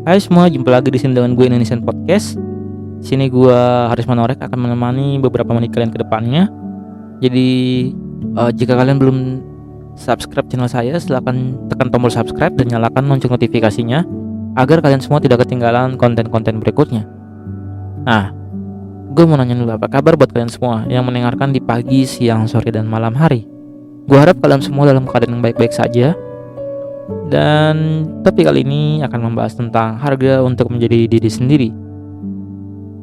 Hai semua, jumpa lagi di sini dengan gue Indonesian Podcast. Sini gue Haris Manorek akan menemani beberapa menit kalian ke depannya. Jadi jika kalian belum subscribe channel saya, silakan tekan tombol subscribe dan nyalakan lonceng notifikasinya agar kalian semua tidak ketinggalan konten-konten berikutnya. Nah, gue mau nanya dulu, apa kabar buat kalian semua yang mendengarkan di pagi, siang, sore, dan malam hari. Gue harap kalian semua dalam keadaan yang baik-baik saja. Dan topik kali ini akan membahas tentang harga untuk menjadi diri sendiri.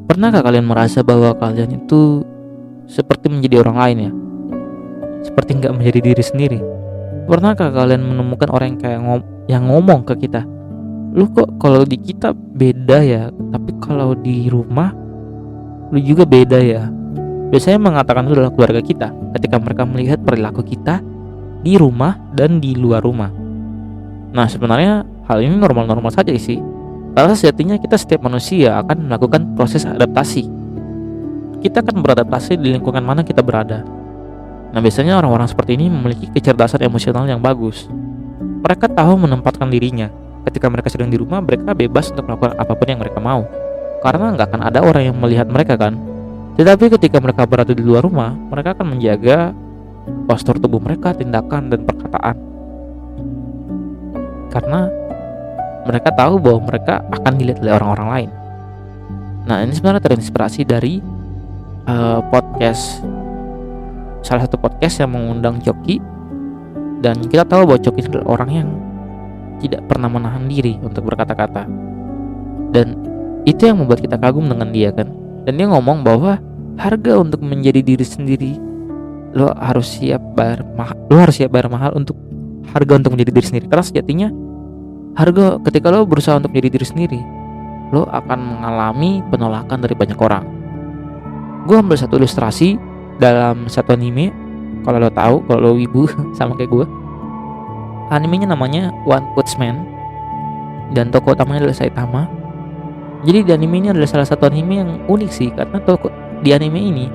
Pernahkah kalian merasa bahwa kalian itu seperti menjadi orang lain ya? Seperti nggak menjadi diri sendiri. Pernahkah kalian menemukan orang yang kayak yang ngomong ke kita, lu kok kalau di kita beda ya, tapi kalau di rumah lu juga beda ya. Biasanya mengatakan itu adalah keluarga kita ketika mereka melihat perilaku kita di rumah dan di luar rumah. Nah, sebenarnya hal ini normal-normal saja sih. Karena sejatinya kita setiap manusia akan melakukan proses adaptasi. Kita akan beradaptasi di lingkungan mana kita berada. Nah, biasanya orang-orang seperti ini memiliki kecerdasan emosional yang bagus. Mereka tahu menempatkan dirinya. Ketika mereka sedang di rumah, mereka bebas untuk melakukan apapun yang mereka mau. Karena nggak akan ada orang yang melihat mereka kan. Tetapi ketika mereka berada di luar rumah, mereka akan menjaga postur tubuh mereka, tindakan, dan perkataan. Karena mereka tahu bahwa mereka akan dilihat oleh orang-orang lain. Nah, ini sebenarnya terinspirasi dari salah satu podcast yang mengundang Coki. Dan kita tahu bahwa Coki adalah orang yang tidak pernah menahan diri untuk berkata-kata. Dan itu yang membuat kita kagum dengan dia kan. Dan dia ngomong bahwa harga untuk menjadi diri sendiri, lo harus siap bayar mahal untuk harga untuk menjadi diri sendiri. Karena sejatinya harga ketika lo berusaha untuk menjadi diri sendiri, lo akan mengalami penolakan dari banyak orang. Gue ambil satu ilustrasi dalam satu anime. Kalau lo tahu, kalau lo wibu sama kayak gue, animenya namanya One Punch Man dan tokoh utamanya adalah Saitama. Jadi di anime ini adalah salah satu anime yang unik sih, karena tokoh di anime ini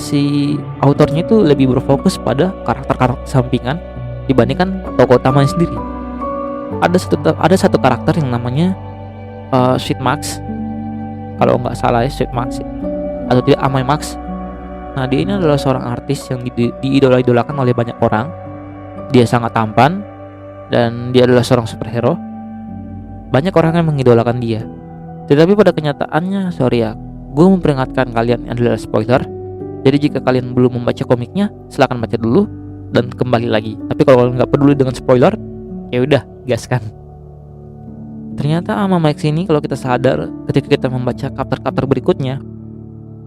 si autornya itu lebih berfokus pada karakter-karakter sampingan dibandingkan tokoh utamanya sendiri. Ada satu karakter yang namanya Sweet Max, kalau nggak salah ya, Sweet Max atau tidak Amai Max. Nah, dia ini adalah seorang artis yang diidola-idolakan oleh banyak orang. Dia sangat tampan dan dia adalah seorang superhero. Banyak orang yang mengidolakan dia. Tetapi pada kenyataannya, sorry ya, gue memperingatkan kalian, adalah spoiler. Jadi jika kalian belum membaca komiknya, silakan baca dulu dan kembali lagi. Tapi kalau kalian nggak peduli dengan spoiler, ya udah, gaskan. Ternyata Ama Max ini, kalau kita sadar ketika kita membaca chapter-chapter berikutnya,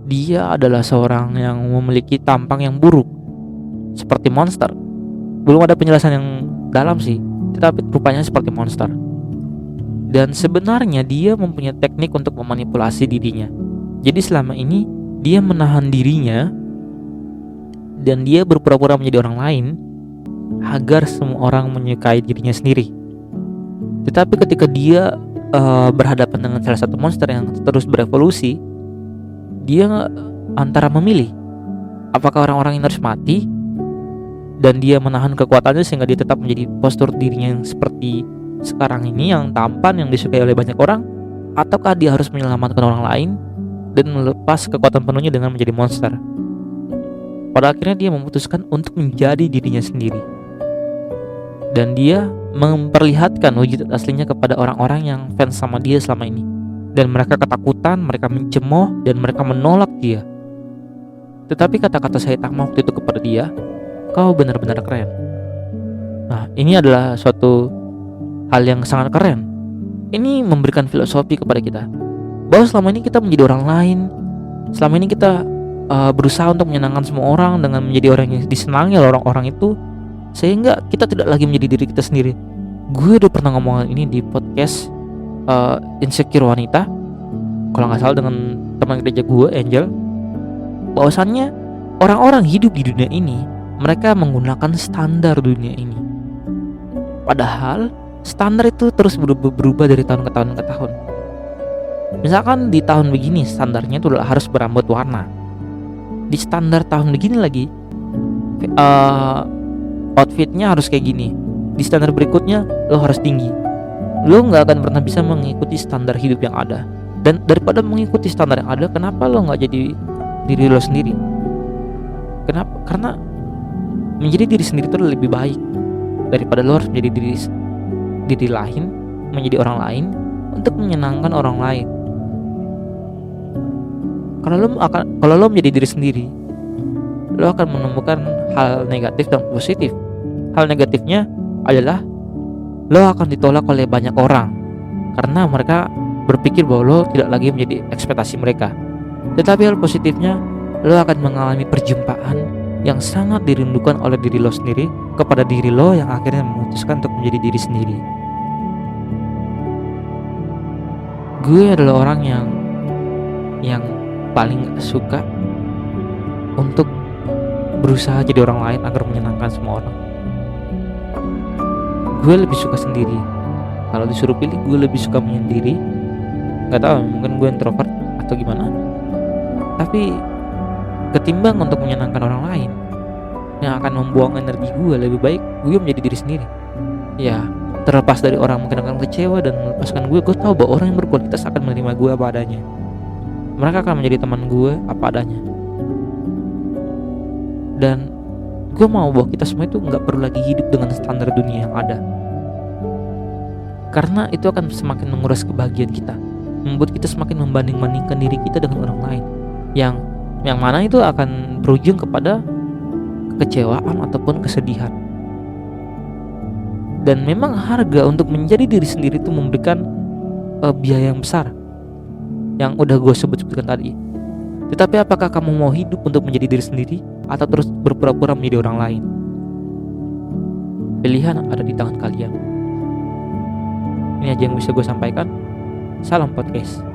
dia adalah seorang yang memiliki tampang yang buruk, seperti monster. Belum ada penjelasan yang dalam sih, tetapi rupanya seperti monster. Dan sebenarnya dia mempunyai teknik untuk memanipulasi dirinya. Jadi selama ini dia menahan dirinya dan dia berpura-pura menjadi orang lain agar semua orang menyukai dirinya sendiri. Tetapi ketika dia berhadapan dengan salah satu monster yang terus berevolusi, dia antara memilih apakah orang-orang ini harus mati dan dia menahan kekuatannya sehingga dia tetap menjadi postur dirinya yang seperti sekarang ini, yang tampan, yang disukai oleh banyak orang, ataukah dia harus menyelamatkan orang lain dan melepas kekuatan penuhnya dengan menjadi monster. Pada akhirnya dia memutuskan untuk menjadi dirinya sendiri. Dan dia memperlihatkan wujud aslinya kepada orang-orang yang fans sama dia selama ini. Dan mereka ketakutan, mereka mencemooh, dan mereka menolak dia. Tetapi kata-kata Saitama waktu itu kepada dia, kau benar-benar keren. Nah, ini adalah suatu hal yang sangat keren. Ini memberikan filosofi kepada kita bahwa selama ini kita menjadi orang lain. Selama ini kita berusaha untuk menyenangkan semua orang dengan menjadi orang yang disenangi oleh orang-orang itu, sehingga kita tidak lagi menjadi diri kita sendiri. Gue udah pernah ngomong ini di podcast Insecure Wanita, kalau nggak salah, dengan teman gereja gue, Angel. Bahwasannya orang-orang hidup di dunia ini, mereka menggunakan standar dunia ini. Padahal standar itu terus berubah dari tahun ke tahun. Misalkan di tahun begini standarnya itu adalah harus berambut warna. Di standar tahun begini lagi outfitnya harus kayak gini. Di standar berikutnya lo harus tinggi. lo nggak akan pernah bisa mengikuti standar hidup yang ada. Dan daripada mengikuti standar yang ada, kenapa lo nggak jadi diri lo sendiri? Kenapa? Karena menjadi diri sendiri itu lebih baik daripada lo harus menjadi diri lain, menjadi orang lain untuk menyenangkan orang lain. Kalau lo menjadi diri sendiri, lo akan menemukan hal negatif dan positif. Hal negatifnya adalah lo akan ditolak oleh banyak orang karena mereka berpikir bahwa lo tidak lagi menjadi ekspektasi mereka. Tetapi hal positifnya, lo akan mengalami perjumpaan yang sangat dirindukan oleh diri lo sendiri kepada diri lo yang akhirnya memutuskan untuk menjadi diri sendiri. Gue adalah orang yang paling gak suka untuk berusaha jadi orang lain agar menyenangkan semua orang. Gue lebih suka sendiri. Kalau disuruh pilih, gue lebih suka menyendiri. Gak tahu, mungkin gue introvert atau gimana. Tapi ketimbang untuk menyenangkan orang lain yang akan membuang energi gue, lebih baik gue menjadi diri sendiri. Ya, terlepas dari orang mungkin akan kecewa dan melepaskan gue tahu bahwa orang yang berkualitas akan menerima gue apa adanya. Mereka akan menjadi teman gue apa adanya. Dan gue mau bahwa kita semua itu gak perlu lagi hidup dengan standar dunia yang ada, karena itu akan semakin menguras kebahagiaan kita, membuat kita semakin membanding-bandingkan diri kita dengan orang lain, yang mana itu akan berujung kepada kekecewaan ataupun kesedihan. Dan memang harga untuk menjadi diri sendiri itu memberikan biaya yang besar, yang udah gue sebutkan tadi. Tetapi apakah kamu mau hidup untuk menjadi diri sendiri atau terus berpura-pura menjadi orang lain? Pilihan ada di tangan kalian. Ini aja yang bisa gue sampaikan. Salam podcast.